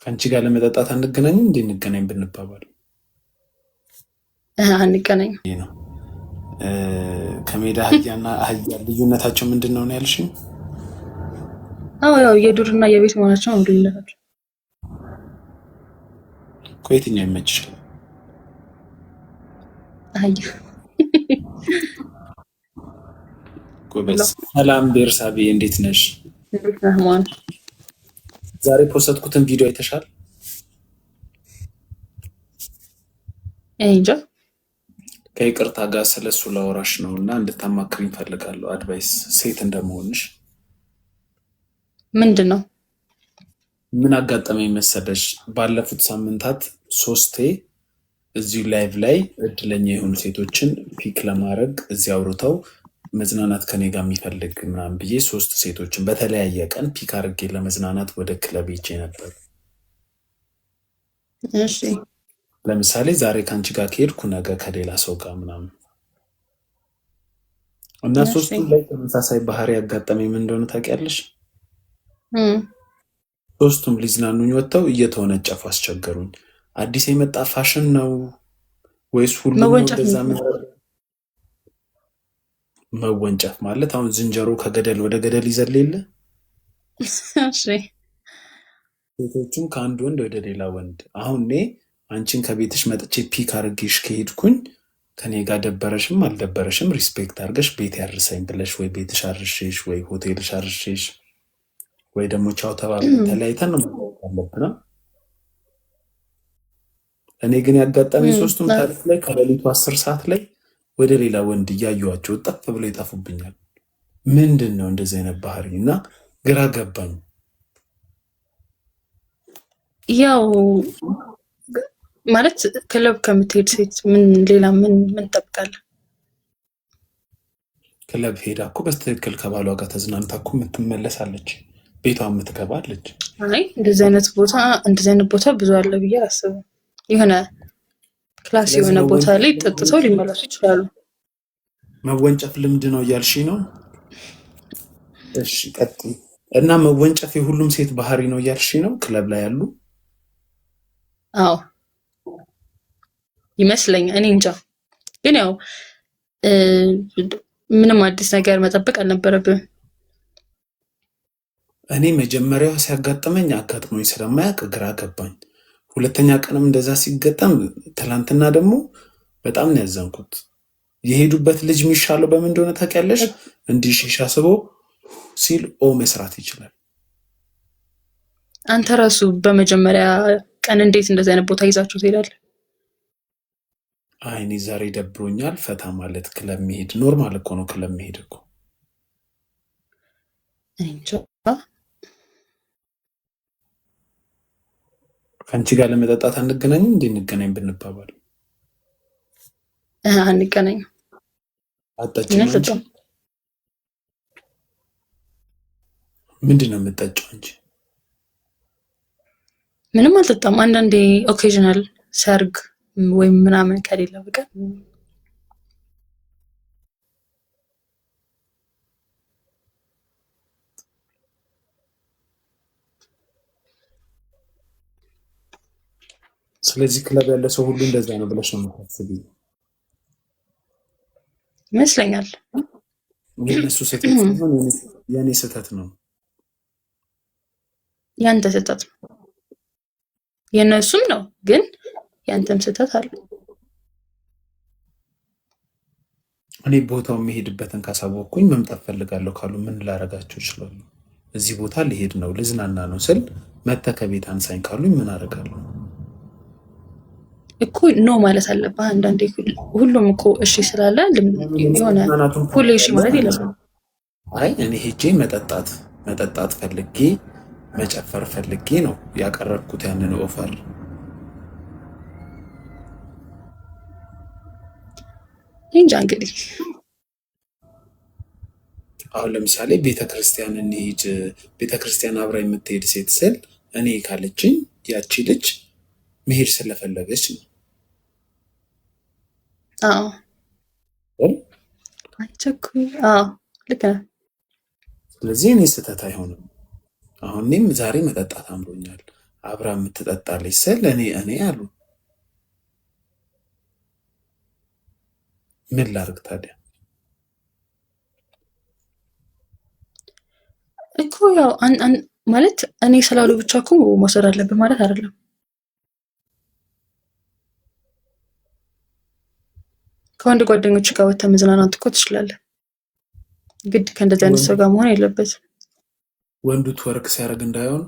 ከአንቺ ጋር ለመጠጣት አንገናኝም እንዴ? እንገናኝ ብንባባል አንገናኝ ነው። ከሜዳ አህያና አህያ ልዩነታቸው ምንድን ነው ያልሽኝ? አዎ ያው የዱርና የቤት መሆናቸው ነው ልዩነታቸው። ከየትኛው ይመችሻል? አህያ። ጎበዝ። ሰላም ቤርሳቤ፣ እንዴት ነሽ? ዛሬ ፖስትኩትን ቪዲዮ አይተሻል? እንጃ። ከይቅርታ ጋር ስለሱ ላወራሽ ነው እና እንድታማክሪኝ ፈልጋለሁ። አድቫይስ ሴት እንደመሆንሽ። ምንድን ነው? ምን አጋጠመኝ መሰለሽ? ባለፉት ሳምንታት 3ቴ እዚሁ ላይቭ ላይ እድለኛ የሆኑ ሴቶችን ፒክ ለማድረግ እዚህ አውርተው መዝናናት ከኔ ጋር የሚፈልግ ምናምን ብዬ 3 ሴቶችን በተለያየ ቀን ፒክ አድርጌ ለመዝናናት ወደ ክለብ ሄጄ ነበር። እሺ። ለምሳሌ ዛሬ ከአንቺ ጋር ከሄድኩ ነገ ከሌላ ሰው ጋር ምናምን እና 3ቱም ላይ ተመሳሳይ ባህሪ ያጋጠመኝ ምን እንደሆነ ታውቂያለሽ? 3ቱም ሊዝናኑኝ ወጥተው እየተወነጨፉ አስቸገሩኝ። አዲስ የመጣ ፋሽን ነው ወይስ ሁሉም እንደዛ? መወንጨፍ ማለት አሁን ዝንጀሮ ከገደል ወደ ገደል ይዘል የለ? ሴቶቹም ከአንድ ወንድ ወደ ሌላ ወንድ። አሁን እኔ አንቺን ከቤትሽ መጥቼ ፒክ አድርጌሽ ከሄድኩኝ ከኔ ጋር ደበረሽም አልደበረሽም ሪስፔክት አድርገሽ ቤት ያርሰኝ ብለሽ ወይ ቤትሽ አርሼሽ ወይ ሆቴልሽ አርሼሽ ወይ ደግሞ ቻው ተባብለን ተለያይተን ነው ያለብና። እኔ ግን ያጋጠመኝ 3ቱም ታሪክ ላይ ከሌሊቱ 10 ሰዓት ላይ ወደ ሌላ ወንድ እያዩዋቸው ጠፍ ብለው ይጠፉብኛል። ምንድን ነው እንደዚህ አይነት ባህሪ? እና ግራ ገባኝ። ያው ማለት ክለብ ከምትሄድ ሴት ምን ሌላ ምን ጠብቃለህ? ክለብ ሄዳ እኮ በስትክክል ከባሏ ጋር ተዝናንታ እኮ የምትመለሳለች፣ ቤቷ የምትገባለች። አይ እንደዚህ አይነት ቦታ ብዙ አለ ብዬ አላስብም። የሆነ ክላስ የሆነ ቦታ ላይ ጠጥተው ሊመለሱ ይችላሉ። መወንጨፍ ልምድ ነው እያልሽ ነው? እሺ ቀጥይ። እና መወንጨፍ የሁሉም ሴት ባህሪ ነው እያልሽ ነው? ክለብ ላይ ያሉ? አዎ ይመስለኛል። እኔ እንጃ፣ ግን ያው ምንም አዲስ ነገር መጠበቅ አልነበረብም። እኔ መጀመሪያው ሲያጋጥመኝ አጋጥሞኝ ስለማያውቅ ግራ ገባኝ። ሁለተኛ ቀንም እንደዛ ሲገጠም፣ ትላንትና ደግሞ በጣም ነው ያዘንኩት። የሄዱበት ልጅ የሚሻለው በምን እንደሆነ ታውቂያለሽ? እንዲህ ሺሻ ስቦ ሲል መስራት ይችላል። አንተ ራሱ በመጀመሪያ ቀን እንዴት እንደዚህ አይነት ቦታ ይዛችሁ ትሄዳለህ? አይ እኔ ዛሬ ደብሮኛል፣ ፈታ ማለት ክለብ መሄድ ኖርማል እኮ ነው። ክለብ መሄድ እኮ እንጃ። ከአንቺ ጋር ለመጠጣት አንገናኝም እንዴ? እንገናኝ ብንባባል አንገናኝ። አጣጭም አንቺ ምንድን ነው የምጠጪው እንጂ? ምንም አልጠጣም። አንዳንዴ ኦኬዥናል ሰርግ ወይም ምናምን ከሌለ በቀር ስለዚህ ክለብ ያለ ሰው ሁሉ እንደዛ ነው ብለሽ ነው የምታስቢው? ይመስለኛል። የእነሱ ስህተት ሲሆን የእኔ ስህተት ነው። ያንተ ስህተት ነው። የእነሱም ነው ግን ያንተም ስህተት አለ። እኔ ቦታው የሚሄድበትን ካሳወቅኩኝ መምጣት ፈልጋለሁ ካሉ ምን ላረጋቸው ይችላሉ? እዚህ ቦታ ሊሄድ ነው ልዝናና ነው ስል መተህ ከቤት አንሳኝ ካሉኝ ምን አደርጋለሁ እኮ? ኖ ማለት አለብህ አንዳንዴ። ሁሉም እኮ እሺ ስላለ የሆነ ሁሌ እሺ ማለት የለም። አይ እኔ ሄጄ መጠጣት ፈልጌ መጨፈር ፈልጌ ነው ያቀረብኩት ያንን ኦፈር። እንጃ እንግዲህ አሁን ለምሳሌ ቤተክርስቲያን እንሂድ፣ ቤተክርስቲያን አብራ የምትሄድ ሴት ስል እኔ ካለችኝ ያቺ ልጅ መሄድ ስለፈለገች ነው። ልክ ነህ። ስለዚህ እኔ ስህተት አይሆንም። አሁን እኔም ዛሬ መጠጣት አምሮኛል። አብራ የምትጠጣለች ስል እኔ አሉ ምን ላርግ ታዲያ? እኮ ያው ማለት እኔ ስላሉ ብቻ እኮ መውሰድ አለብን ማለት አይደለም። ከወንድ ጓደኞች ጋር ወጥተህ መዝናናት እኮ ትችላለህ። ግድ ከእንደዚህ አይነት ሰው ጋር መሆን የለበትም። ወንዱ ትወርክ ሲያደርግ እንዳይሆን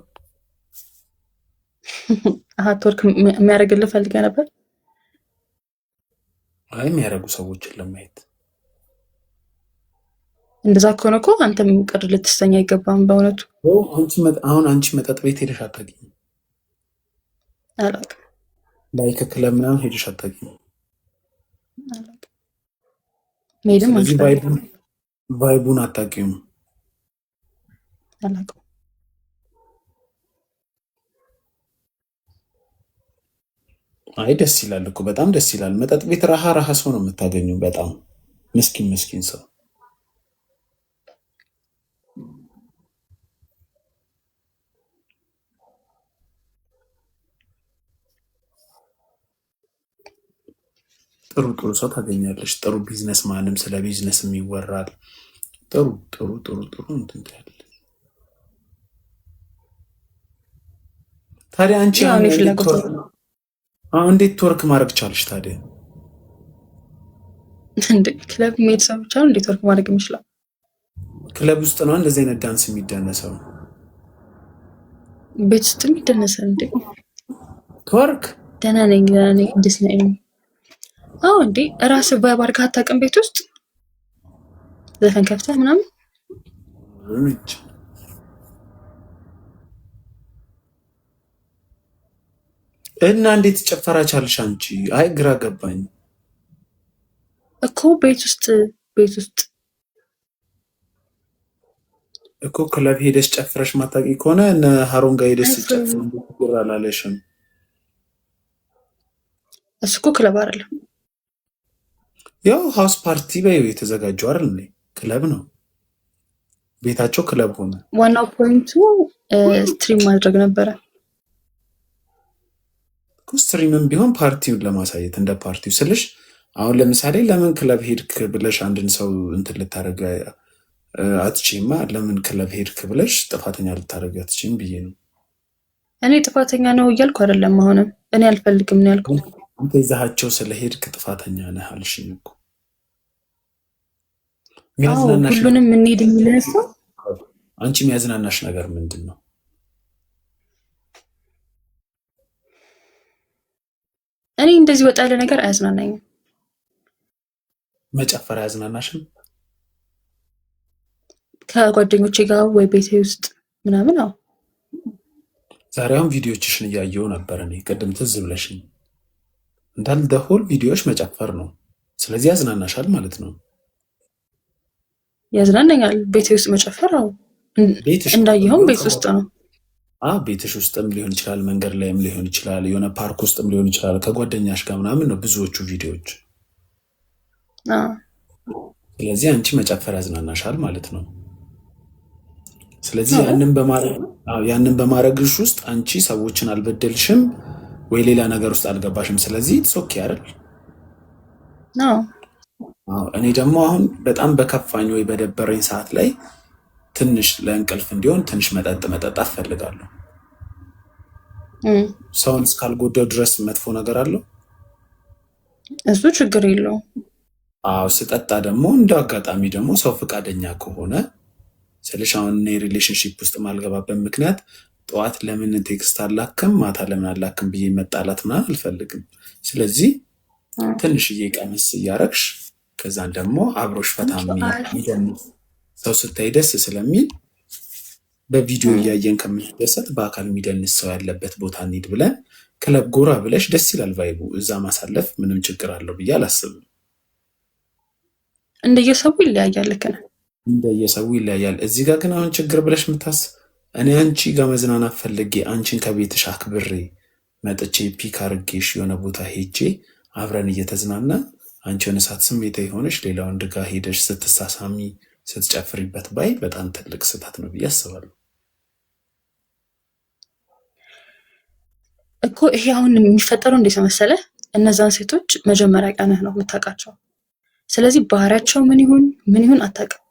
ትወርክ የሚያደርግልህ ፈልገህ ነበር? አይ የሚያደርጉ ሰዎችን ለማየት። እንደዛ ከሆነ እኮ አንተም ቅር ልትሰኝ አይገባም። በእውነቱ አሁን አንቺ መጠጥ ቤት ሄደሽ አታውቂም? አላውቅም። ላይክ ክለብ ምናምን ሄደሽ አታውቂም? መሄድም ቫይቡን አታውቂውም? አላውቅም። አይ ደስ ይላል እኮ በጣም ደስ ይላል። መጠጥ ቤት ረሃ ሰው ነው የምታገኙ። በጣም ምስኪን ሰው። ጥሩ ሰው ታገኛለሽ። ጥሩ ቢዝነስ ማንም ስለ ቢዝነስም ይወራል። ጥሩ እንትን ያለ ታዲያ አንቺ እንዴት ትወርክ ማድረግ ቻልሽ ታዲያ? ክለብ የሚሄድ ሰው ብቻ ነው እንዴት ወርክ ማድረግ የሚችለው? ክለብ ውስጥ ነው እንደዚህ አይነት ዳንስ የሚደነሰው? ቤት ውስጥ የሚደነሰው እንዴ? ትወርክ ደህና ነኝ እንዴት ነኝ? አዎ እንዴ ራስህ በባርካ አታውቅም? ቤት ውስጥ ዘፈን ከፍተህ ምናምን እና እንዴት ጨፈራ ቻልሽ አንቺ? አይ ግራ ገባኝ እኮ ቤት ውስጥ እኮ ክለብ ሄደሽ ጨፍረሽ ማታውቂ ከሆነ እነ ሀሮን ጋር ሄደሽ ጨፍር አላለሽም? እሱ እኮ ክለብ አይደለም፣ ያው ሃውስ ፓርቲ በይው የተዘጋጀው አይደል? ክለብ ነው ቤታቸው ክለብ ሆነ። ዋናው ፖይንቱ ስትሪም ማድረግ ነበረ። ስትሪምም ቢሆን ፓርቲውን ለማሳየት እንደ ፓርቲው ስልሽ፣ አሁን ለምሳሌ ለምን ክለብ ሄድክ ብለሽ አንድን ሰው እንትን ልታደርግ አትችይማ። ለምን ክለብ ሄድክ ብለሽ ጥፋተኛ ልታደርግ አትችይም ብዬ ነው። እኔ ጥፋተኛ ነው እያልኩ አይደለም። አሁንም እኔ አልፈልግም ነው ያልኩት። አንተ ይዛሃቸው ስለሄድክ ጥፋተኛ ነህ አልሽኝ እኮ። ሁሉንም እንሂድ የሚልህ ሰው አንቺ የሚያዝናናሽ ነገር ምንድን ነው? እኔ እንደዚህ ወጣ ያለ ነገር አያዝናናኝም። መጨፈር አያዝናናሽም? ከጓደኞቼ ጋር ወይ ቤቴ ውስጥ ምናምን። አዎ ዛሬ አሁን ቪዲዮችሽን እያየው ነበር። እኔ ቅድም ትዝ ብለሽኝ እንዳል ደሆል ቪዲዮዎች መጨፈር ነው። ስለዚህ ያዝናናሻል ማለት ነው። ያዝናናኛል ቤቴ ውስጥ መጨፈር። አዎ እንዳየኸውም ቤት ውስጥ ነው። ቤትሽ ውስጥም ሊሆን ይችላል፣ መንገድ ላይም ሊሆን ይችላል፣ የሆነ ፓርክ ውስጥም ሊሆን ይችላል። ከጓደኛሽ ጋር ምናምን ነው ብዙዎቹ ቪዲዮዎች። ስለዚህ አንቺ መጨፈር ያዝናናሻል ማለት ነው። ስለዚህ ያንን በማድረግሽ ውስጥ አንቺ ሰዎችን አልበደልሽም ወይ ሌላ ነገር ውስጥ አልገባሽም። ስለዚህ ኦኬ አይደል? እኔ ደግሞ አሁን በጣም በከፋኝ ወይ በደበረኝ ሰዓት ላይ ትንሽ ለእንቅልፍ እንዲሆን ትንሽ መጠጣት ፈልጋለሁ። ሰውን እስካልጎዳው ድረስ መጥፎ ነገር አለው? እሱ ችግር የለውም። ስጠጣ ደግሞ እንደ አጋጣሚ ደግሞ ሰው ፈቃደኛ ከሆነ ስልሽ አሁን እኔ ሪሌሽንሺፕ ውስጥ ማልገባበት ምክንያት ጠዋት ለምን ቴክስት አላክም ማታ ለምን አላክም ብዬ መጣላት ምናምን አልፈልግም። ስለዚህ ትንሽዬ ቀመስ እያረግሽ ከዛን ደግሞ አብሮሽ ፈታ የሚደንስ ሰው ስታይ ደስ ስለሚል በቪዲዮ እያየን ከምንደሰት በአካል የሚደንስ ሰው ያለበት ቦታ እንሂድ ብለን ክለብ ጎራ ብለሽ ደስ ይላል ቫይቡ። እዛ ማሳለፍ ምንም ችግር አለው ብዬ አላስብም። እንደየሰው ይለያያል። ልክ ነህ፣ እንደየሰው ይለያያል። እዚህ ጋር ግን አሁን ችግር ብለሽ የምታስብ እኔ አንቺ ጋር መዝናናት ፈልጌ አንቺን ከቤትሽ አክብሬ መጥቼ ፒክ አርጌሽ የሆነ ቦታ ሄጄ አብረን እየተዝናና አንቺ የሆነ ሰዓት ስሜታ የሆነሽ ሌላ ወንድ ጋር ሄደሽ ስትሳሳሚ ስትጨፍሪበት ባይ በጣም ትልቅ ስህተት ነው ብዬ አስባለሁ። እኮ ይሄ አሁን የሚፈጠረው እንዴት መሰለህ? እነዛን ሴቶች መጀመሪያ ቀንህ ነው የምታውቃቸው። ስለዚህ ባህሪያቸው ምን ይሁን አታውቅም።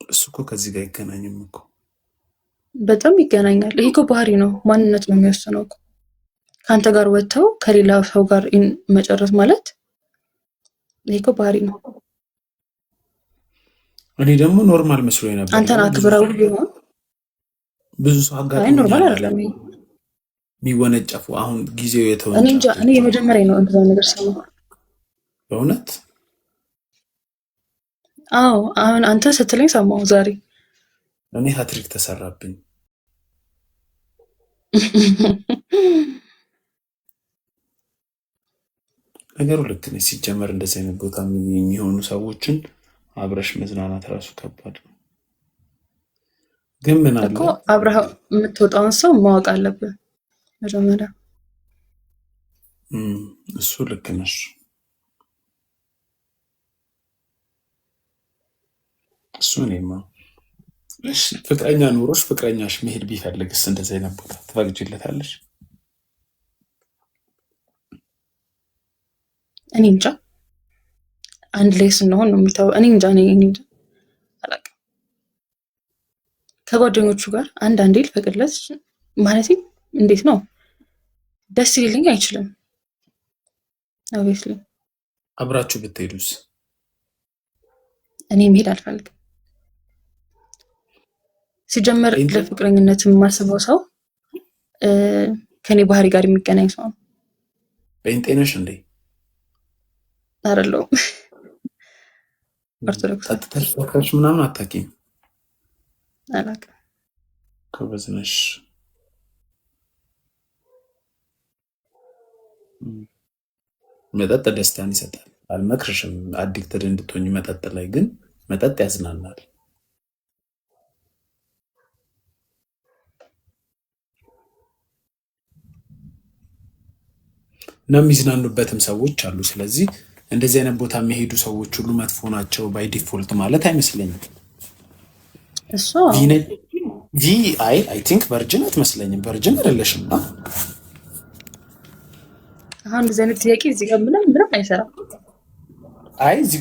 እሱ እኮ ከዚህ ጋር አይገናኝም እኮ። በጣም ይገናኛል። ይሄ እኮ ባህሪ ነው፣ ማንነት ነው የሚወስነው እኮ። ከአንተ ጋር ወጥተው ከሌላ ሰው ጋር መጨረስ ማለት ይሄ እኮ ባህሪ ነው። እኔ ደግሞ ኖርማል መስሎ ነበር። አንተን አክብረው ቢሆን ብዙ ሰው አጋጣሚ ኖርማል አይደለም የሚወነጨፉ። አሁን ጊዜው የተወነጨፉ እኔ እንጃ። እኔ የመጀመሪያ ነው እንደዛ ነገር ሰማ በእውነት። አዎ አሁን አንተ ስትለኝ ሰማሁ ዛሬ። እኔ ሀትሪክ ተሰራብኝ። ነገሩ ልክ ነህ። ሲጀመር እንደዚህ አይነት ቦታ የሚሆኑ ሰዎችን አብረሽ መዝናናት ራሱ ከባድ ነው። ግን ምን አለ እኮ አብረህ የምትወጣውን ሰው ማወቅ አለብን መጀመሪያ። እሱ ልክ ነሽ። እሱ እኔማ እሺ፣ ፍቅረኛ ኑሮሽ ፍቅረኛሽ መሄድ ቢፈልግስ እንደዚህ አይነት ቦታ ትፈቅጂለታለሽ? እኔ እንጃ። አንድ ላይ ስንሆን ነው የሚታወ። እኔ እንጃ አላውቅም። ከጓደኞቹ ጋር አንዴ ልፈቅድለት ማለት እንዴት ነው? ደስ ሊልኝ አይችልም። ኦብቪየስሊ አብራችሁ ብትሄዱስ? እኔ መሄድ አልፈልግም። ሲጀመር ለፍቅረኝነት የማስበው ሰው ከኔ ባህሪ ጋር የሚገናኝ ሰው ነው። ጴንጤ ነሽ እንዴ? አይደለሁም። ኦርቶዶክስ። ጠጥተሽ ምናምን አታውቂም? አላውቅም። ጎበዝ ነሽ። መጠጥ ደስታን ይሰጣል። አልመክርሽም አዲክትድ እንድትሆኝ መጠጥ ላይ፣ ግን መጠጥ ያዝናናል። እና የሚዝናኑበትም ሰዎች አሉ። ስለዚህ እንደዚህ አይነት ቦታ የሚሄዱ ሰዎች ሁሉ መጥፎ ናቸው ባይ ዲፎልት ማለት አይመስለኝም። እሱ አይ ቲንክ ቨርጅን አትመስለኝም። ቨርጅን አይደለሽም። አሁን እንደዚህ አይነት ጥያቄ እዚህ ጋር ምንም አይሰራም። አይ እዚህ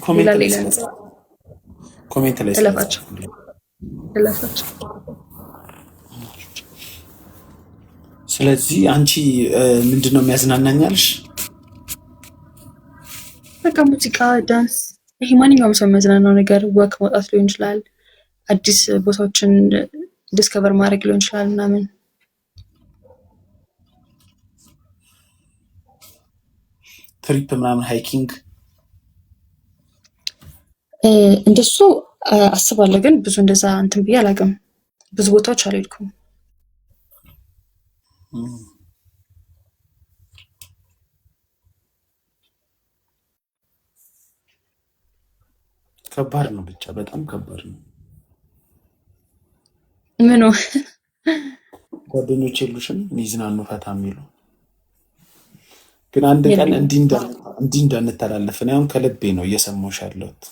ኮሜንት ላይ እለፋቸው። ስለዚህ አንቺ ምንድነው የሚያዝናናኛልሽ? በቃ ሙዚቃ፣ ዳንስ፣ ይሄ ማንኛውም ሰው የሚያዝናናው ነገር ወክ መውጣት ሊሆን ይችላል፣ አዲስ ቦታዎችን ዲስከቨር ማድረግ ሊሆን ይችላል ምናምን። ትሪፕ ምናምን፣ ሃይኪንግ እንደሱ አስባለሁ፣ ግን ብዙ እንደዛ እንትን ብዬ አላውቅም። ብዙ ቦታዎች አልሄድኩም። ከባድ ነው፣ ብቻ በጣም ከባድ ነው። ምኑ ጓደኞች የሉሽም ይዝናኑ ፈታ የሚሉ? ግን አንድ ቀን እንዲህ እንዳንተላለፍ እኔ አሁን ከልቤ ነው እየሰማሁሽ ያለሁት።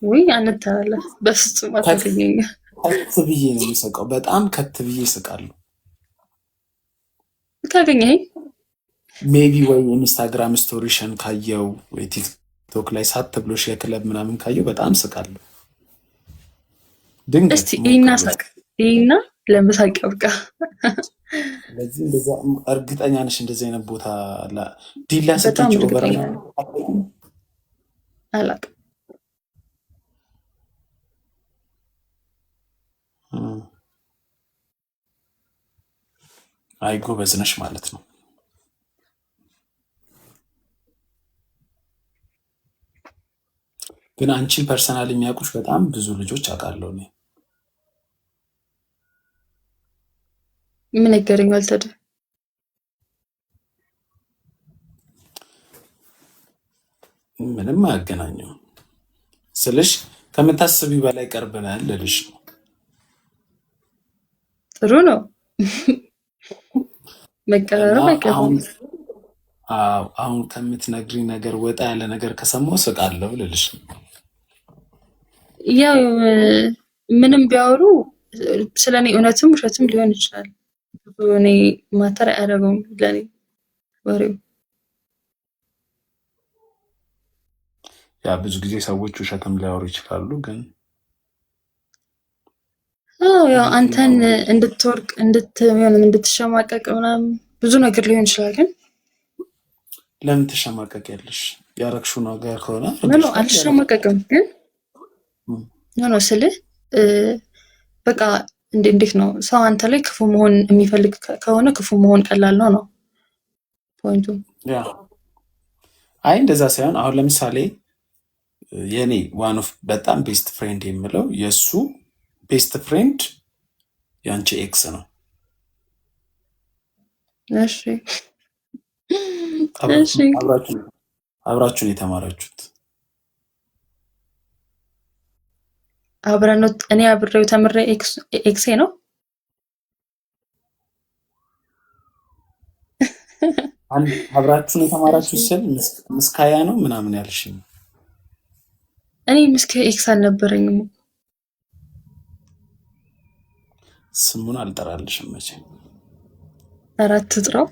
ወይ አንተላለፍ፣ በፍጹም አታገኘኝ። ከት ብዬ ነው የሚስቀው፣ በጣም ከት ብዬ እስቃለሁ። ካገኘኝ ሜቢ ወይ ኢንስታግራም ስቶሪሽን ካየው ወይ ቲክቶክ ላይ ሳት ብሎሽ የክለብ ምናምን ካየው በጣም ስቃለሁ። ድንገት እስቲ ይሄና ሳቅ፣ ይሄና ለምሳቅ ያብቃ። ስለዚህ እንደዛ እርግጠኛ ነሽ? እንደዚህ አይነት ቦታ ዲላ በጣም ስትጭ እርግጠኛ ነኝ። አላውቅም። አይ ጎበዝ ነሽ ማለት ነው። ግን አንቺን ፐርሰናል የሚያውቁሽ በጣም ብዙ ልጆች አውቃለሁ እኔ። ምን ይገርኛል ታዲያ? ምንም አያገናኘው ስልሽ ከምታስቢው በላይ ቀርበናል ልልሽ ነው። ጥሩ ነው መቀራረብ አይቀርም። አሁን ከምትነግሪ ነገር ወጣ ያለ ነገር ከሰማሁ ስቃለሁ ልልሽ ነው። ያው ምንም ቢያወሩ ስለኔ እውነትም ውሸትም ሊሆን ይችላል። እኔ ማተር አያደርገውም ለኔ ወሬው። ያ ብዙ ጊዜ ሰዎች ውሸትም ሊያወሩ ይችላሉ፣ ግን ያው አንተን እንድትወርቅ እንድትሸማቀቅ ምናምን ብዙ ነገር ሊሆን ይችላል። ግን ለምን ትሸማቀቂያለሽ? ያረግሽው ነገር ከሆነ ኖ አልሸማቀቅም። ግን ኖ ስልህ በቃ እንዴት ነው ሰው አንተ ላይ ክፉ መሆን የሚፈልግ ከሆነ ክፉ መሆን ቀላል ነው ፖይንቱ። ያ አይ እንደዛ ሳይሆን አሁን ለምሳሌ የኔ ዋን ኦፍ በጣም ቤስት ፍሬንድ የምለው የእሱ ቤስት ፍሬንድ የአንቺ ኤክስ ነው። እሺ አብራችሁን የተማራችሁት? አብረን ነው። እኔ አብሬው ተምሬ ኤክሴ ነው። አብራችሁን የተማራችሁት ስል ምስካያ ነው ምናምን ያልሽኝ? እኔ ምስከ ኤክስ አልነበረኝም። ስሙን አልጠራልሽም መቼም። አራት ጥራው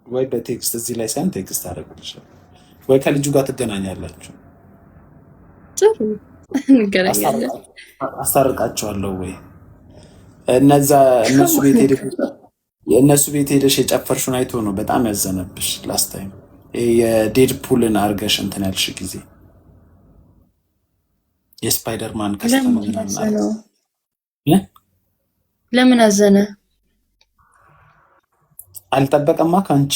ወይ በቴክስት እዚህ ላይ ሳይሆን ቴክስት አደረግልሻለሁ፣ ወይ ከልጁ ጋር ትገናኛላችሁ። ጥሩ እንገናኛለን። አስታርቃቸዋለሁ ወይ እነሱ ቤት ሄደሽ የጨፈርሽውን አይቶ ነው በጣም ያዘነብሽ። ላስት ታይም የዴድፑልን አርገሽ እንትን ያልሽ ጊዜ የስፓይደርማን ለምን አዘነ? አልጠበቀማ ከአንቺ።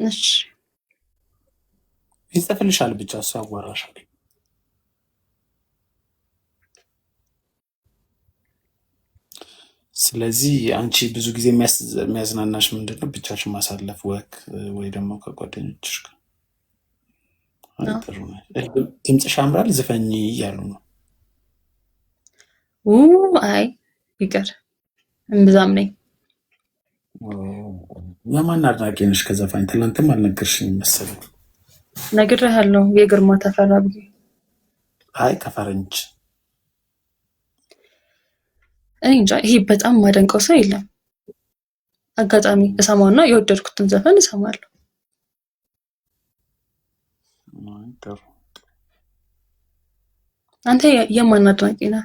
እሺ ይጽፍልሻል ብቻ እሱ ያዋራሻል። ስለዚህ አንቺ ብዙ ጊዜ የሚያዝናናሽ ምንድን ነው? ብቻሽን ማሳለፍ፣ ወክ ወይ ደግሞ ከጓደኞችሽ ጋር። ድምፅሽ ያምራል፣ ዝፈኝ እያሉ ነው። አይ ይቀር እምብዛም ነኝ። የማን አድናቂ ነሽ ከዘፋኝ? ትናንትም አልነገርሽኝም መሰለኝ። ነግሬሃለሁ፣ የግርማ ተፈራ ብዬ። አይ ከፈረንጅ እኔ እንጃ። ይሄ በጣም ማደንቀው ሰው የለም። አጋጣሚ እሰማውና የወደድኩትን ዘፈን እሰማለሁ። አንተ የማን አድናቂ ነህ?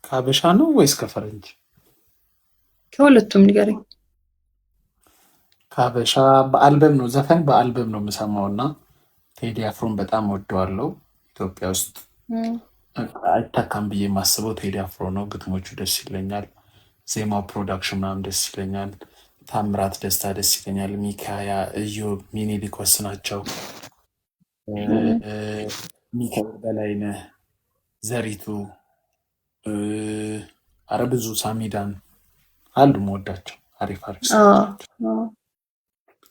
ከሀበሻ ነው ወይስ ከፈረንጅ? ከሁለቱም ንገረኝ። ከሀበሻ በአልበም ነው፣ ዘፈን በአልበም ነው የምሰማው እና ቴዲ አፍሮን በጣም ወደዋለሁ። ኢትዮጵያ ውስጥ አይታካም ብዬ የማስበው ቴዲ አፍሮ ነው። ግጥሞቹ ደስ ይለኛል፣ ዜማው ፕሮዳክሽን ምናምን ደስ ይለኛል። ታምራት ደስታ ደስ ይለኛል። ሚካያ፣ እዮብ፣ ሚኒሊክ ናቸው። ሚካኤል በላይነህ፣ ዘሪቱ፣ አረ ብዙ ሳሚዳን አሉ መወዳቸው አሪፍ አሪፍ ሰዎች።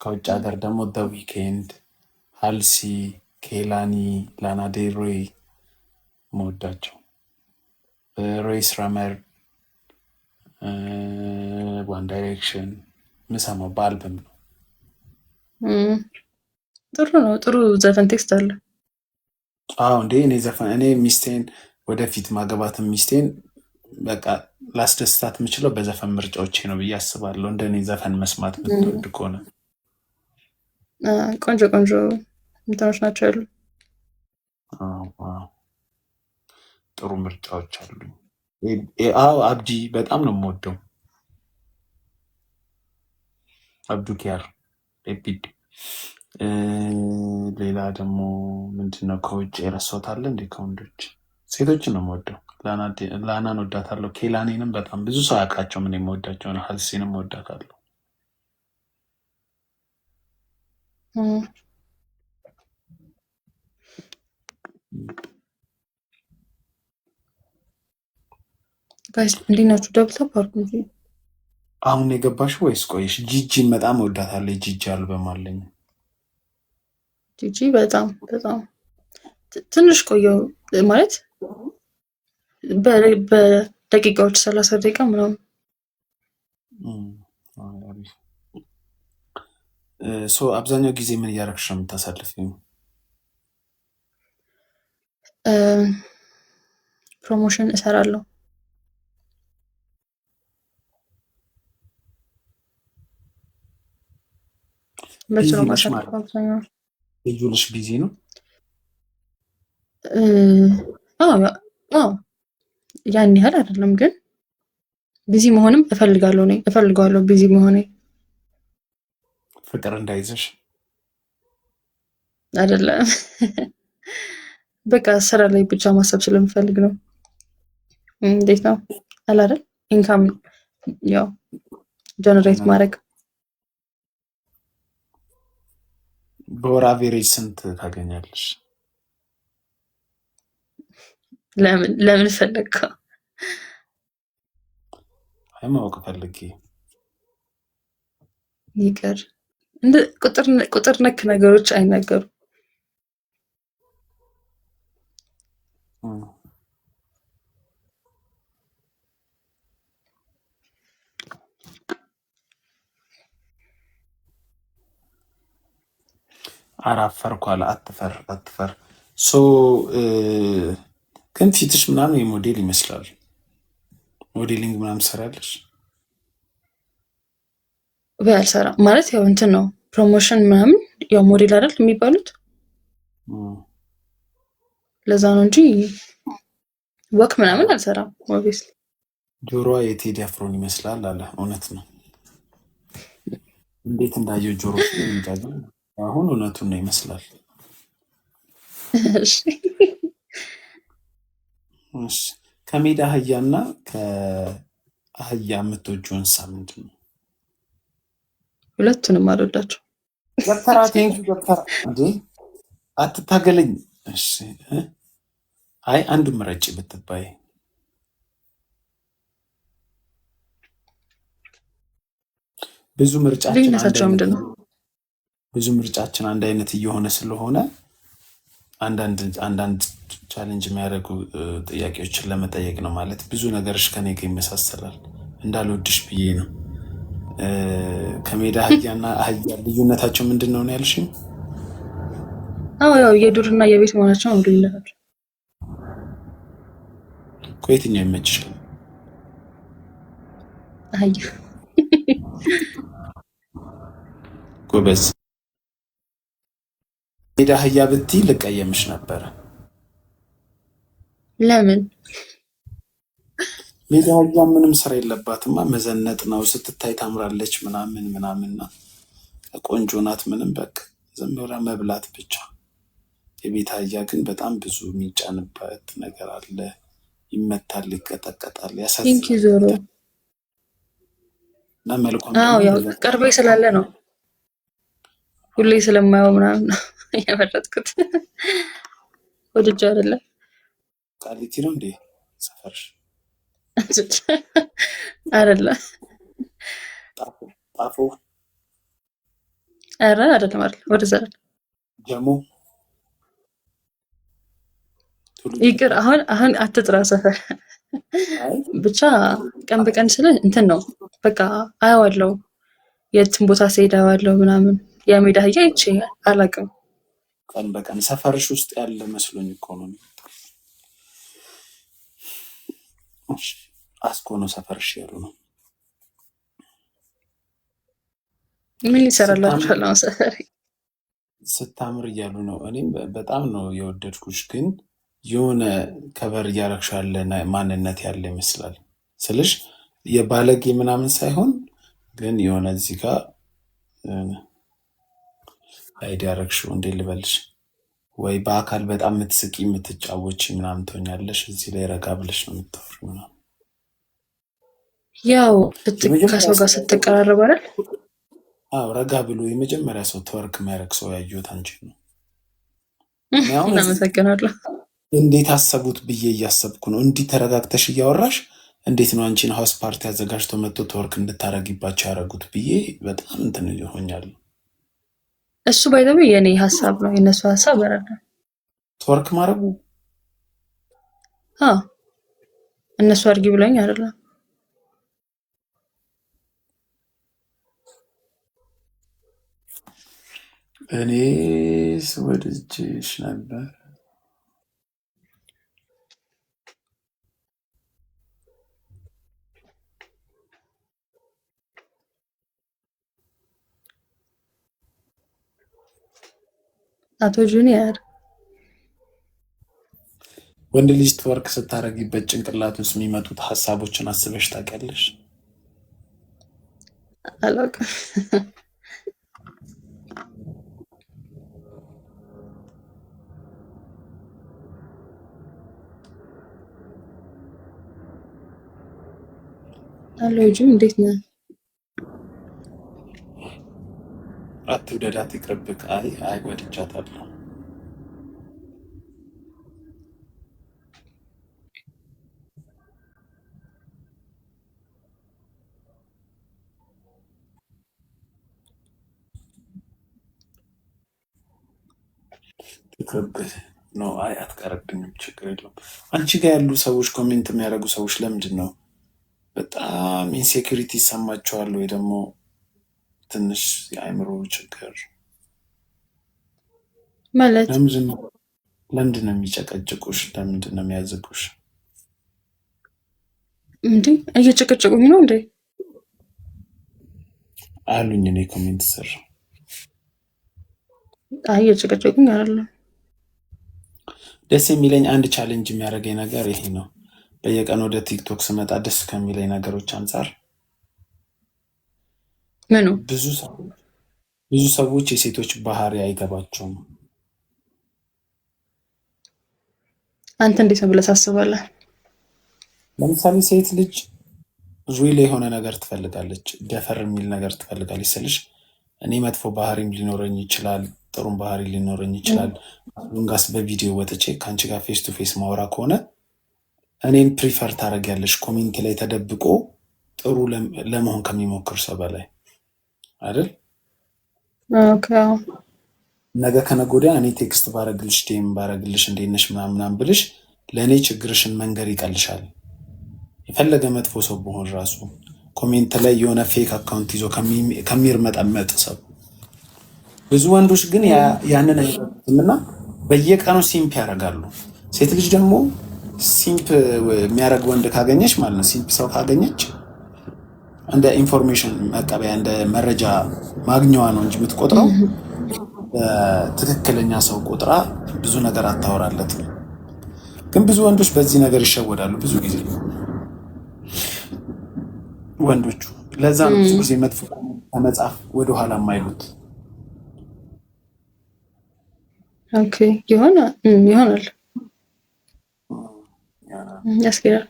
ከውጭ ሀገር ደግሞ ደ ዊኬንድ፣ ሃልሲ፣ ኬላኒ፣ ላና ዴል ሬይ መወዳቸው፣ ሬይስ ረመር፣ ዋን ዳይሬክሽን ምሰማው በአልበም ነው። ጥሩ ነው። ጥሩ ዘፈን ቴክስት አለ። አዎ እንዴ እኔ ሚስቴን ወደፊት ማገባትን ሚስቴን በቃ ላስደስታት የምችለው በዘፈን ምርጫዎቼ ነው ብዬ አስባለሁ። እንደኔ ዘፈን መስማት የምትወድ ከሆነ ቆንጆ ቆንጆ እንትኖች ናቸው ያሉ። ጥሩ ምርጫዎች አሉኝ። አዎ አብዲ በጣም ነው የምወደው። አብዱ ኪያር ኤፒድ። ሌላ ደግሞ ምንድነው ከውጭ የረሳሁት አለ እንዴ? ከወንዶች ሴቶችን ነው የምወደው። ላናን ወዳታለሁ። ኬላኔንም በጣም ብዙ ሰው ያውቃቸው ምን የምወዳቸው ነው። ሀልሲንም ወዳታለሁ። ጋይስ እንዴት ናችሁ? ደብል ታፕ አድርጉ እንጂ። አሁን የገባሽ ወይስ ቆይሽ? ጂጂን በጣም ወዳታለሁ። ጂጂ አልበም አለኝ። ጂጂ በጣም በጣም ትንሽ ቆየው ማለት በደቂቃዎች 30 ደቂቃ ምናምን አሪፍ። አብዛኛው ጊዜ ምን እያደረግሽ ነው የምታሳልፊው? ፕሮሞሽን እሰራለሁ። በሱ ቢዚ ነው ነሽ ማሳልፈው ማለት አብዛኛው። ልጁልሽ ቢዚ ነው? አዎ አዎ፣ ያን ያህል አይደለም ግን ቢዚ መሆንም እፈልጋለሁ ቢዚ መሆኔ ፍቅር እንዳይዘሽ አይደለም። በቃ ስራ ላይ ብቻ ማሰብ ስለምፈልግ ነው። እንዴት ነው አለ አይደል? ኢንካም ያው ጀነሬት ማድረግ። በወር አቬሬጅ ስንት ታገኛለሽ? ለምን ፈለግከው? አይ ማወቅ ፈልጌ። ይቅር፣ እንደ ቁጥር ነክ ነገሮች አይናገሩም። አራፈርኩ አለ። አትፈር። ግን ፊትሽ ምናምን የሞዴል ይመስላል። ሞዴሊንግ ምናምን ትሰሪያለሽ? ወይ አልሰራም ማለት ያው እንትን ነው ፕሮሞሽን ምናምን ያው ሞዴል አይደል የሚባሉት፣ ለዛ ነው እንጂ ወክ ምናምን አልሰራም። ኦብቪስሊ ጆሮዋ የቴዲ አፍሮን ይመስላል አለ። እውነት ነው። እንዴት እንዳየው ጆሮ እንጃ፣ ግን አሁን እውነቱን ነው ይመስላል። ከሜዳ አህያና ከአህያ የምትወጂው እንስሳ ምንድን ነው? ሁለቱንም አልወዳቸው። ዶክተር ዶክተር እንዴ አትታገለኝ። እሺ አይ አንዱን ምረጪ ብትባይ። ብዙ ምርጫችን አንድ አይነት እየሆነ ስለሆነ አንዳንድ ቻሌንጅ የሚያደርጉ ጥያቄዎችን ለመጠየቅ ነው። ማለት ብዙ ነገርሽ ከኔ ጋር ይመሳሰላል እንዳልወድሽ ብዬ ነው። ከሜዳ አህያና አህያ ልዩነታቸው ምንድን ነው ያልሽኝ? አዎ ያው የዱርና የቤት መሆናቸው ነው ልዩነታቸው። ከየትኛው ይመችሻል? አህያ። ጎበዝ። ሜዳ አህያ ብትይ ልቀየምሽ ነበረ። ለምን? ሜዳ አህያ ምንም ስራ የለባትማ፣ መዘነጥ ነው። ስትታይ ታምራለች ምናምንና ቆንጆ ናት። ምንም በቃ ዝም ብላ መብላት ብቻ። የቤት አህያ ግን በጣም ብዙ የሚጫንበት ነገር አለ። ይመታል፣ ይቀጠቀጣል፣ ያሳዝናል። ዞሮ እና መልኳም ያው ቅርቤ ስላለ ነው ሁሌ ስለማየው ምናምን ነው የመረጥኩት። ወድጄ አይደለም። ቃሊቲ ነው እንዴ ሰፈርሽ? አይደለም። ጣፎ? ኧረ አይደለም። ወደዛ ጀሞ? ይቅር፣ አሁን አትጥራ ሰፈር። ብቻ ቀን በቀን ስለ እንትን ነው በቃ አየዋለሁ። የትም ቦታ ስሄድ አየዋለሁ ምናምን። የሜዳ አህያ አይቼ አላውቅም። ቀን በቀን ሰፈርሽ ውስጥ ያለ መስሎኝ እኮ ነው። አስኮ ነው ሰፈርሽ ያሉ ነው። ምን ይሰራላችኋል ነው ሰፈር? ስታምር እያሉ ነው። እኔም በጣም ነው የወደድኩሽ፣ ግን የሆነ ከበር እያረግሽ ያለ ማንነት ያለ ይመስላል ስልሽ የባለጌ ምናምን ሳይሆን ግን የሆነ እዚህ ጋር አይዲ ያረግሽው እንዴት ልበልሽ፣ ወይ በአካል በጣም የምትስቂ የምትጫወች ምናምን ትሆኛለሽ። እዚህ ላይ ረጋ ብለሽ ነው የምታወሪው ምናምን። ያው ከሰው ጋር ስትቀራረብ አይደል? አዎ ረጋ ብሎ የመጀመሪያ ሰው ተወርክ የሚያደርግ ሰው ያየሁት አንቺ ነው። እናመሰግናለሁ። እንዴት አሰቡት ብዬ እያሰብኩ ነው። እንዲህ ተረጋግተሽ እያወራሽ እንዴት ነው አንቺን ሀውስ ፓርቲ አዘጋጅቶ መጥቶ ተወርክ እንድታረጊባቸው ያደረጉት ብዬ በጣም እንትን ይሆኛል። እሱ ባይዘው የኔ ሀሳብ ነው፣ የነሱ ሀሳብ አይደለም። ተወርክ ማድረጉ እነሱ አድርጊ ብለኝ አይደለም። እኔስ ወድጄሽ ነበር። አቶ ጁኒየር ወንድ ልጅ ትወርክ ስታረጊበት ጭንቅላት ውስጥ የሚመጡት ሀሳቦችን አስበሽ ታውቂያለሽ? አላውቅም። አሎ ጁን እንዴት ነህ? አትውደዳት ይቅርብክ። አይ ወድጃታለሁ። ይቅርብህ ነው። አይ አትቀርብኝም፣ ችግር የለውም። አንቺ ጋር ያሉ ሰዎች ኮሜንት የሚያደርጉ ሰዎች ለምንድን ነው በጣም ኢንሴኪሪቲ ይሰማቸዋል ወይ ደግሞ ትንሽ የአእምሮ ችግር ማለት ለምንድን ነው የሚጨቀጭቁሽ? ለምንድን ነው የሚያዝጉሽ? እንዴ እየጨቀጨቁኝ ነው እንዴ አሉኝ። እኔ ኮሜንት ስር እየጨቀጨቁኝ አይደለም። ደስ የሚለኝ አንድ ቻሌንጅ የሚያደርገኝ ነገር ይሄ ነው። በየቀን ወደ ቲክቶክ ስመጣ ደስ ከሚለኝ ነገሮች አንጻር ምኑ ብዙ ሰዎች የሴቶች ባህሪ አይገባቸውም። አንተ እንዴት ነው ብለህ ታስባለህ? ለምሳሌ ሴት ልጅ ሪል የሆነ ነገር ትፈልጋለች፣ ደፈር የሚል ነገር ትፈልጋለች ስልሽ እኔ መጥፎ ባህሪም ሊኖረኝ ይችላል፣ ጥሩም ባህሪ ሊኖረኝ ይችላል። ሉንጋስ በቪዲዮ ወጥቼ ከአንቺ ጋር ፌስ ቱ ፌስ ማውራ ከሆነ እኔን ፕሪፈር ታደርጊያለሽ ኮሜንት ላይ ተደብቆ ጥሩ ለመሆን ከሚሞክር ሰው በላይ አይደል? ነገ ከነገ ወዲያ እኔ ቴክስት ባረግልሽ ዴም ባረግልሽ እንዴት ነሽ ምናምን ብልሽ ለእኔ ችግርሽን መንገር ይቀልሻል። የፈለገ መጥፎ ሰው በሆን ራሱ ኮሜንት ላይ የሆነ ፌክ አካውንት ይዞ ከሚርመጠመጥ ሰው። ብዙ ወንዶች ግን ያንን አይረዱትም እና በየቀኑ ሲምፕ ያደርጋሉ። ሴት ልጅ ደግሞ ሲምፕ የሚያደርግ ወንድ ካገኘች ማለት ነው፣ ሲምፕ ሰው ካገኘች እንደ ኢንፎርሜሽን መቀበያ እንደ መረጃ ማግኘዋ ነው እንጂ የምትቆጥረው ትክክለኛ ሰው ቆጥራ ብዙ ነገር አታወራለትም። ግን ብዙ ወንዶች በዚህ ነገር ይሸወዳሉ ብዙ ጊዜ ወንዶቹ። ለዛ ነው ብዙ ጊዜ መጥፎ ከመጻፍ ወደኋላ የማይሉት። ኦኬ ይሆናል ያስኬዳል።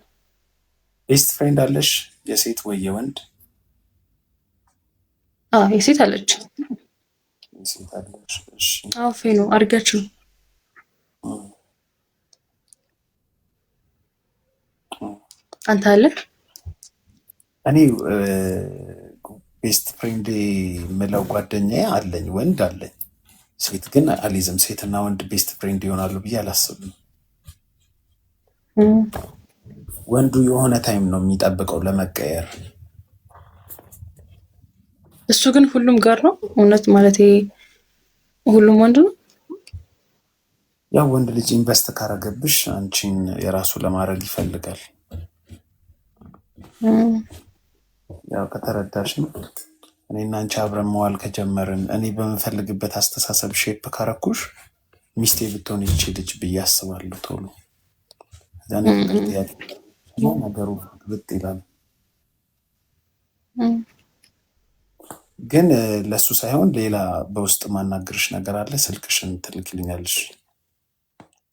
ቤስት ፍሬንድ አለሽ የሴት ወይ የወንድ? የሴት አለች። የሴት አለሽ? እሺ። ፌኖ አድርጋችሁ አንተ አለ? እኔ ቤስት ፍሬንድ የምለው ጓደኛዬ አለኝ፣ ወንድ አለኝ። ሴት ግን አሊዝም። ሴትና ወንድ ቤስት ፍሬንድ ይሆናሉ ብዬ አላስብም። ወንዱ የሆነ ታይም ነው የሚጠብቀው ለመቀየር። እሱ ግን ሁሉም ጋር ነው እውነት ማለት ሁሉም ወንድ ነው። ያው ወንድ ልጅ ኢንቨስት ካረገብሽ አንቺን የራሱ ለማድረግ ይፈልጋል። ያው ከተረዳሽ ነው። እኔና አንቺ አብረን መዋል ከጀመርን እኔ በምፈልግበት አስተሳሰብ ሼፕ ካረኩሽ ሚስቴ ብትሆን ይቺ ልጅ ብዬ አስባለሁ ቶሎ። ነገሩ ብጥ ይላል። ግን ለሱ ሳይሆን ሌላ በውስጥ ማናገርሽ ነገር አለ። ስልክሽን ትልክልኛለሽ፣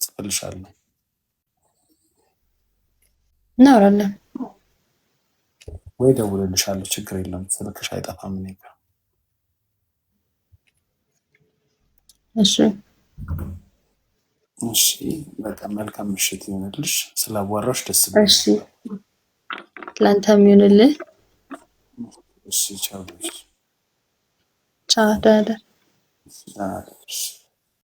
ጽፍልሻለሁ፣ እናወራለን ወይ ደውልልሻለሁ። ችግር የለም፣ ስልክሽ አይጠፋም እኔ ጋር። እሺ በቃ መልካም ምሽት ይሆንልሽ። ስላዋራሽ ደስ ብሎኛል። እሺ ለአንተም ይሆንልህ። እሺ ቻው። ቻው ዳዳ።